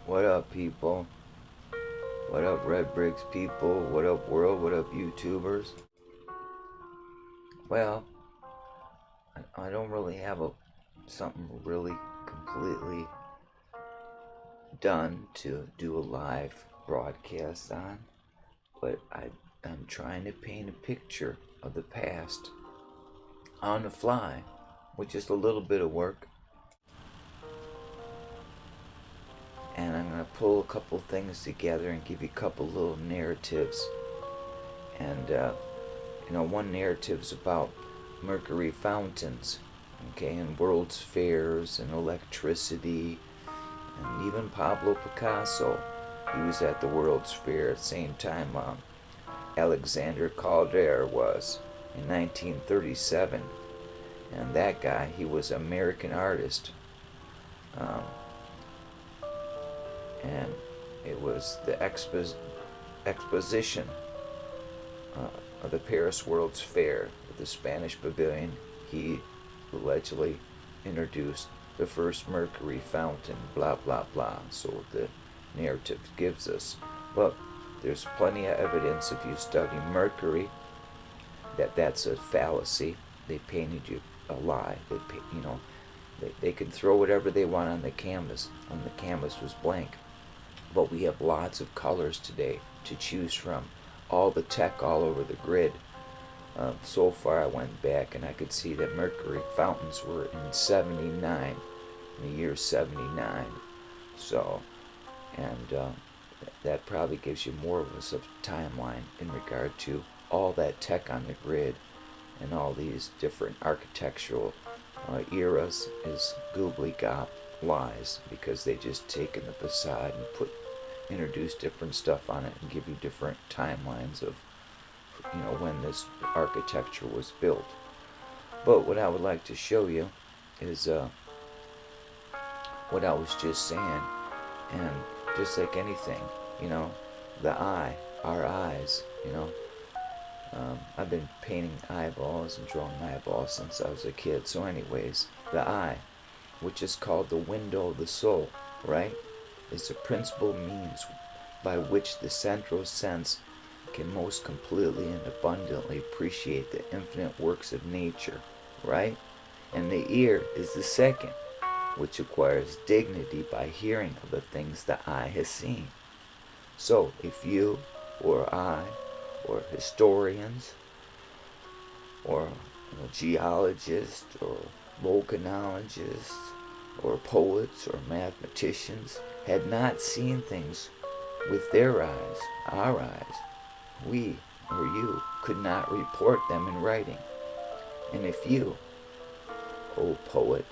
What up, people? What up, Red Bricks people? What up, world? What up, YouTubers? Well, I don't really have something really completely done to do a live broadcast on, but I'm trying to paint a picture of the past on the fly with just a little bit of work, and I'm gonna pull a couple things together and give you a couple little narratives. And one narrative's about mercury fountains, okay, and world's fairs and electricity, and even Pablo Picasso. He was at the World's Fair at the same time Alexander Calder was in 1937, and that guy, he was an American artist, um, and it was the exposition of the Paris World's Fair at the Spanish Pavilion. He allegedly introduced the first mercury fountain, blah blah blah. So the narrative gives us. But there's plenty of evidence if you study mercury that that's a fallacy. They painted you a lie. They could throw whatever they want on the canvas, and the canvas was blank. But we have lots of colors today to choose from. All the tech all over the grid. So far, I went back and I could see that mercury fountains were in '79, in the year '79. So, and that probably gives you more of a timeline in regard to all that tech on the grid and all these different architectural eras is gobbly-gob lies, because they just take in the facade and introduce different stuff on it and give you different timelines of when this architecture was built. But what I would like to show you is what I was just saying, and just like anything, the eye, our eyes, I've been painting eyeballs and drawing eyeballs since I was a kid. So anyways, the eye, which is called the window of the soul, right, is the principal means by which the central sense can most completely and abundantly appreciate the infinite works of nature, right? And the ear is the second, which acquires dignity by hearing of the things the eye has seen. So if you or I or historians or geologists or volcanologists or poets or mathematicians had not seen things with their eyes, our eyes, we or you could not report them in writing. And if you, O poet,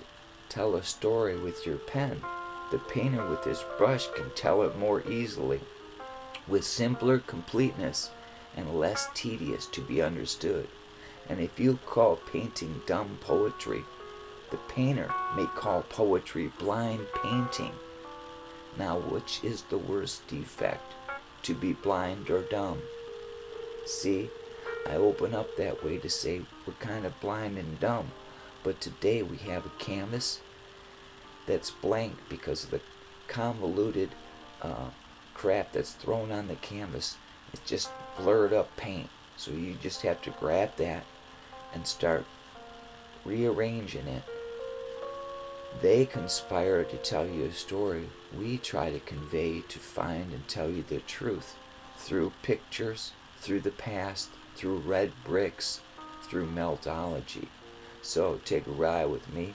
tell a story with your pen, the painter with his brush can tell it more easily, with simpler completeness and less tedious to be understood. And if you call painting dumb poetry, the painter may call poetry blind painting. Now, which is the worst defect, to be blind or dumb? See, I open up that way to say we're kind of blind and dumb, but today we have a canvas that's blank because of the convoluted crap that's thrown on the canvas. It's just blurred up paint. So you just have to grab that and start rearranging it. They conspire to tell you a story. We try to convey, to find and tell you the truth through pictures, through the past, through red bricks, through meltology. So take a ride with me.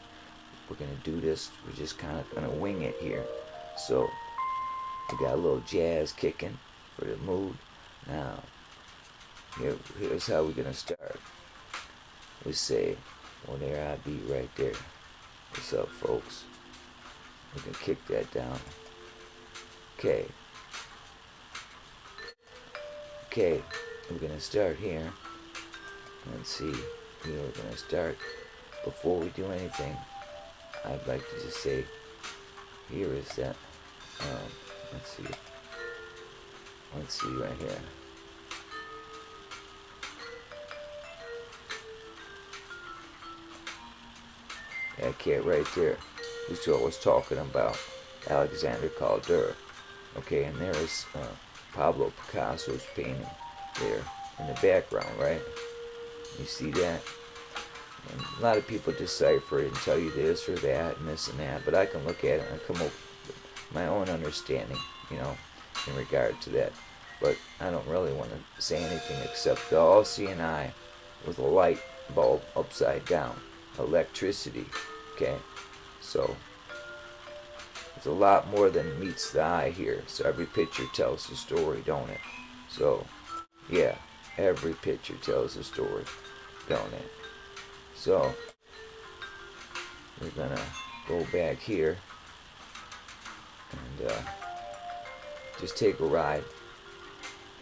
We're going to do this. We're just kind of going to wing it here. So we got a little jazz kicking for the mood. Now, here's how we're going to start. We say, well, there I be right there. What's up, folks? We can kick that down. Okay. Okay, we're going to start here. Let's see. We're going to start. Before we do anything, I'd like to just say, here is that. Let's see. Let's see right here. That cat right there. Who's what I was talking about. Alexander Calder. Okay, and there is Pablo Picasso's painting there in the background, right? You see that? And a lot of people decipher it and tell you this or that and this and that, but I can look at it and come up with my own understanding, you know, in regard to that. But I don't really want to say anything except the all-seeing eye with a light bulb upside down, electricity, okay? So there's a lot more than meets the eye here. So every picture tells a story, don't it? So yeah, every picture tells a story, don't it? So we're gonna go back here and just take a ride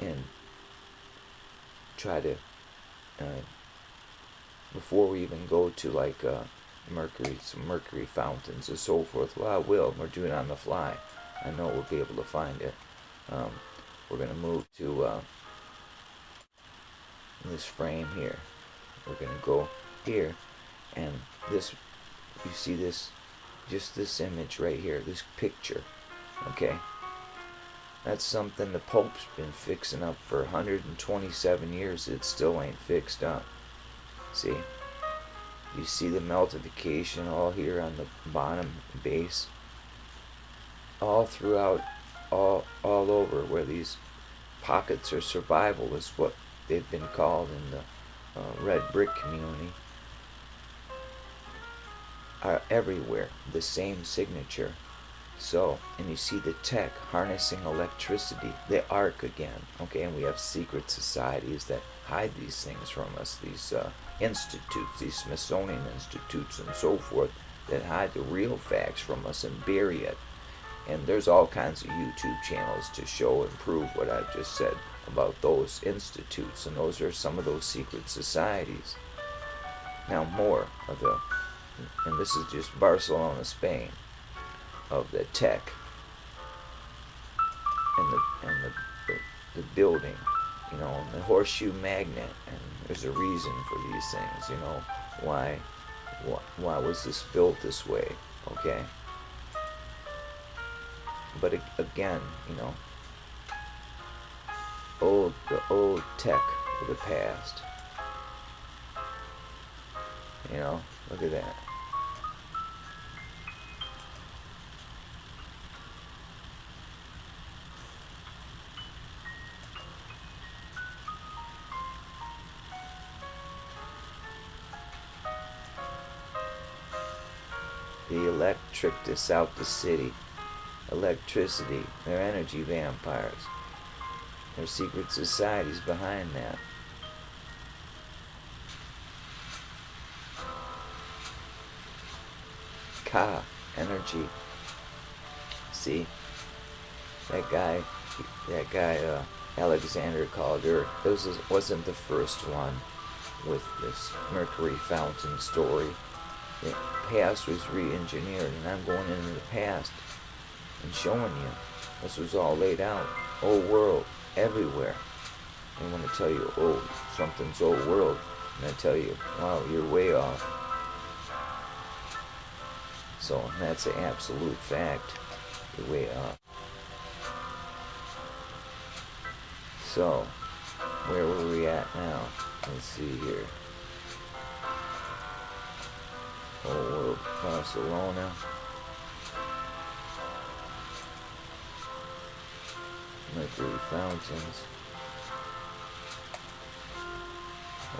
and try to before we even go to like some mercury fountains and so forth. Well, I will. We're doing it on the fly. I know we'll be able to find it. We're gonna move to this frame here. We're gonna go here, and this, you see this, just this image right here, this picture, okay? That's something the Pope's been fixing up for 127 years. It still ain't fixed up. See? You see the meltification all here on the bottom base? All throughout, all over where these pockets of survival is what they've been called in the red brick community, are everywhere. The same signature. So, and you see the tech harnessing electricity, the arc again, okay, and we have secret societies that hide these things from us, these institutes, these Smithsonian institutes and so forth, that hide the real facts from us and bury it. And there's all kinds of YouTube channels to show and prove what I've just said about those institutes, and those are some of those secret societies. Now more of the, and this is just Barcelona, Spain, of the tech and the building, you know, and the horseshoe magnet, and there's a reason for these things, you know, why was this built this way, okay? But again, you know, the old tech of the past, you know, look at that. The electric us out the city. Electricity. They're energy vampires. There's secret societies behind that. Ka. Energy. See? That guy, Alexander Calder, wasn't the first one with this Mercury fountain story. The past was re-engineered, and I'm going into the past and showing you. This was all laid out. Old world, everywhere. They want to tell you, oh, something's old world, and I tell you, wow, you're way off. So that's an absolute fact. You're way off. So, where were we at now? Let's see here. Old world, Barcelona. Mercury fountains.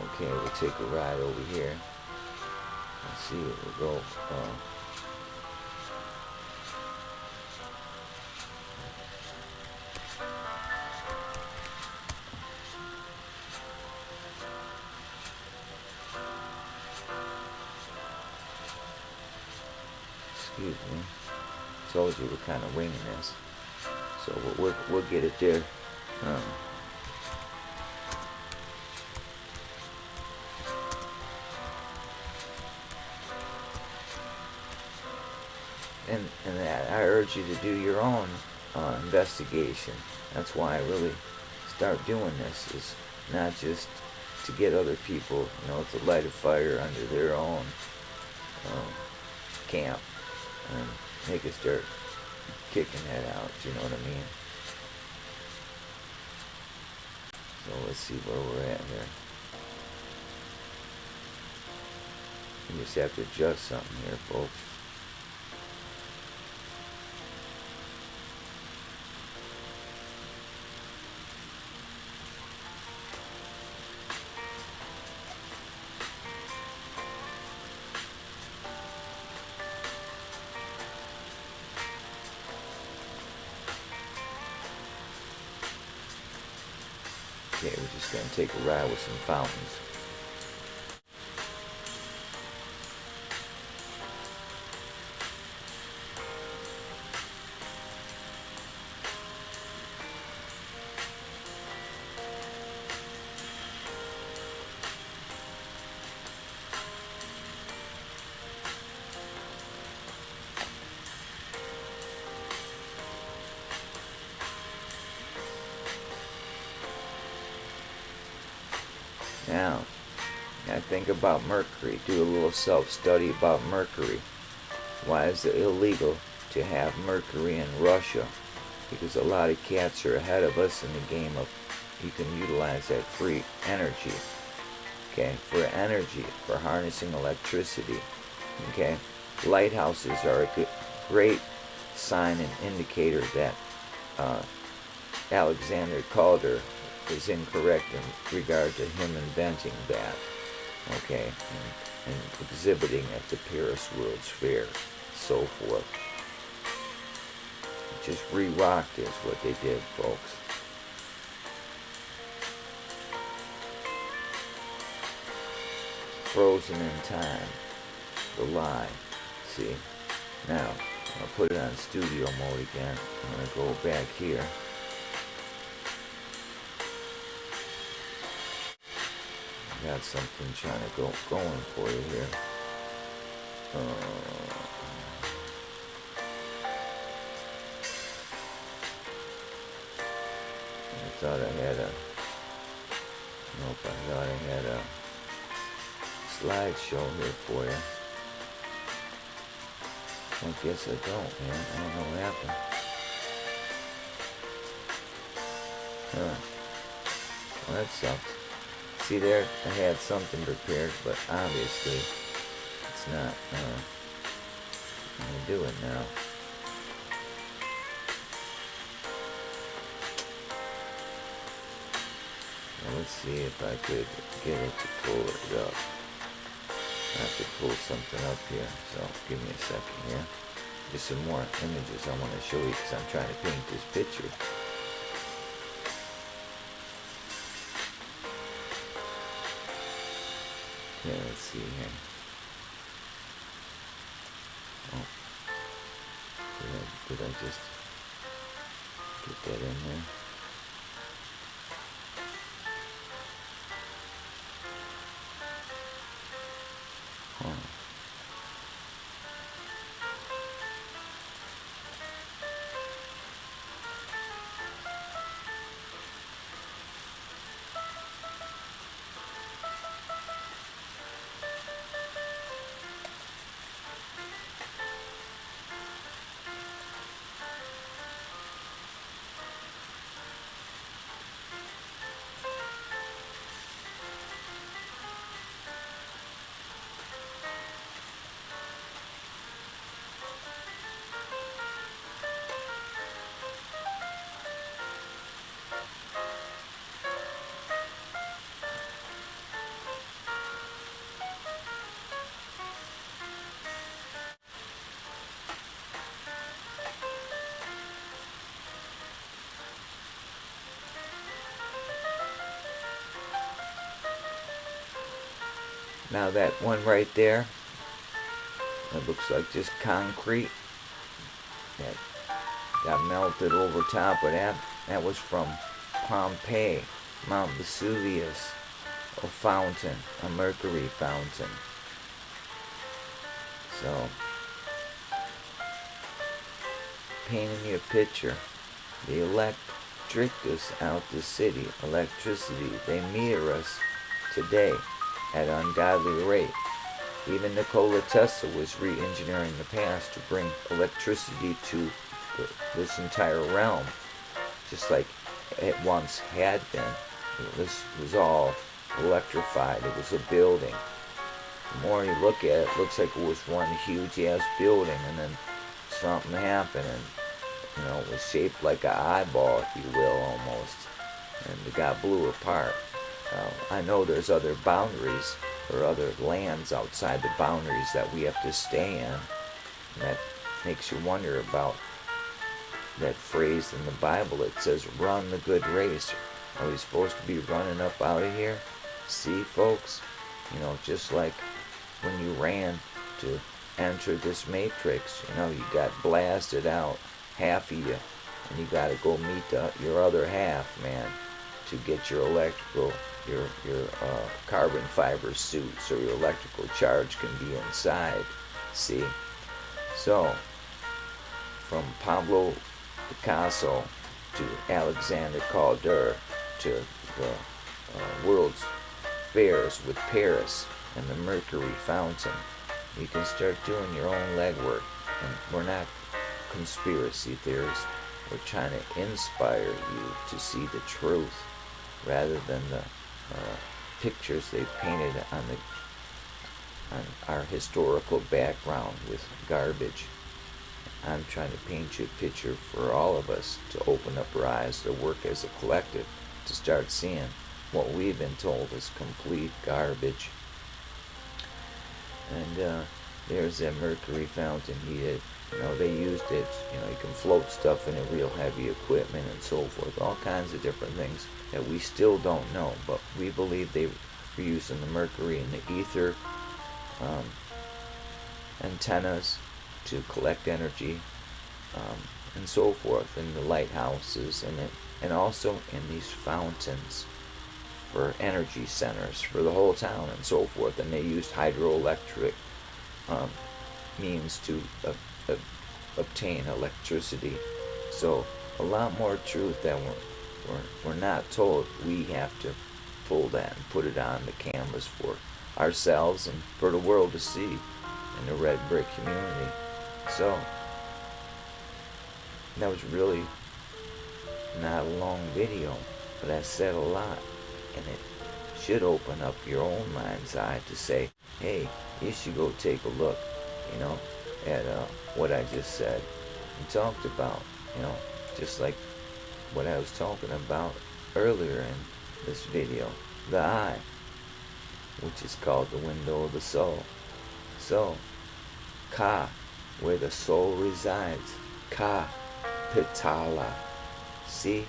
Okay, we'll take a ride over here. Let's see, we'll go. Excuse me. Told you we're kind of winging this. So we'll get it there. And I urge you to do your own investigation. That's why I really start doing this, is not just to get other people, you know, to light a fire under their own camp and make us start kicking that out, you know what I mean? So let's see where we're at here. You just have to adjust something here, folks. Okay, we're just going to take a ride with some fountains. Now, I think about Mercury. Do a little self-study about Mercury. Why is it illegal to have Mercury in Russia? Because a lot of cats are ahead of us in the game of you can utilize that free energy. Okay, for energy, for harnessing electricity. Okay, lighthouses are a great sign and indicator that Alexander Calder is incorrect in regard to him inventing that, okay, and exhibiting at the Paris World's Fair, so forth. Just re-rocked is what they did, folks. Frozen in Time, The Lie. See, now I'll put it on studio mode again. I'm going to go back here. Got something trying to going for you here. I thought I had a. Nope, I thought I had a slideshow here for you. I guess I don't, man. I don't know what happened. Well, that sucks. See there, I had something prepared, but obviously it's not going to do it now. Well, let's see if I could get it to pull it up. I have to pull something up here, so give me a second here. There's some more images I want to show you because I'm trying to paint this picture. Okay, let's see here. Oh, did I just get that in there? Huh. Now that one right there, that looks like just concrete that got melted over top of that. That was from Pompeii, Mount Vesuvius, a fountain, a mercury fountain. So, painting you a picture. The electricus out the city, electricity, they meter us today at an ungodly rate. Even Nikola Tesla was re-engineering the past to bring electricity to this entire realm, just like it once had been. This was all electrified. It was a building. The more you look at it, it looks like it was one huge ass building, and then something happened, and it was shaped like an eyeball, if you will, almost, and it got blew apart. I know there's other boundaries or other lands outside the boundaries that we have to stay in, and that makes you wonder about that phrase in the Bible that says, "Run the good race." Are we supposed to be running up out of here? See, folks, just like when you ran to enter this matrix, you got blasted out, half of you, and you got to go meet your other half, man, to get your electrical, your carbon fiber suit, so your electrical charge can be inside. See? So, from Pablo Picasso to Alexander Calder to the World's Fairs with Paris and the Mercury Fountain, you can start doing your own legwork. And we're not conspiracy theorists. We're trying to inspire you to see the truth rather than the pictures they painted on our historical background with garbage. I'm trying to paint you a picture for all of us to open up our eyes, to work as a collective, to start seeing what we've been told is complete garbage. And there's that Mercury Fountain. They used it. You can float stuff in it, real heavy equipment and so forth. All kinds of different things that we still don't know, but we believe they were using the mercury and the ether antennas to collect energy, and so forth, in the lighthouses, and also in these fountains for energy centers for the whole town and so forth. And they used hydroelectric means to obtain electricity. So a lot more truth that we're not told. We have to pull that and put it on the canvas for ourselves and for the world to see in the Red Brick community. So that was really not a long video, but I said a lot, and it should open up your own mind's eye to say, hey, you should go take a look, at what I just said and talked about, just like what I was talking about earlier in this video, the eye, which is called the window of the soul. So, Ka, where the soul resides, Ka, Pitala. See?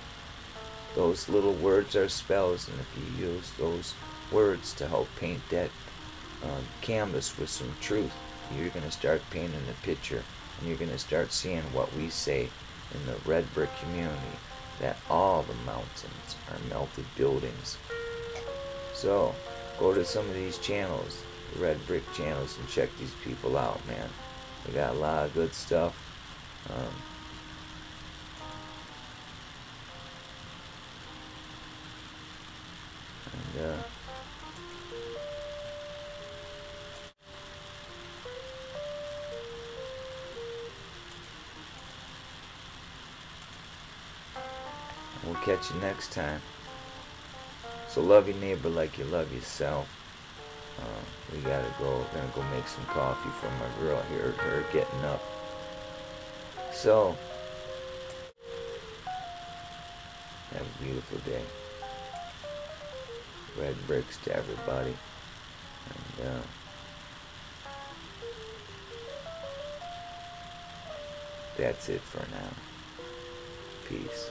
Those little words are spells, and if you use those words to help paint that canvas with some truth, you're going to start painting a picture, and you're going to start seeing what we say in the Red Brick community, that all the mountains are melted buildings. So, go to some of these channels, the Red Brick channels, and check these people out, man. They got a lot of good stuff. We'll catch you next time. So love your neighbor like you love yourself. We gotta go. We're gonna go make some coffee for my girl here. Her getting up. So have a beautiful day. Red bricks to everybody. And that's it for now. Peace.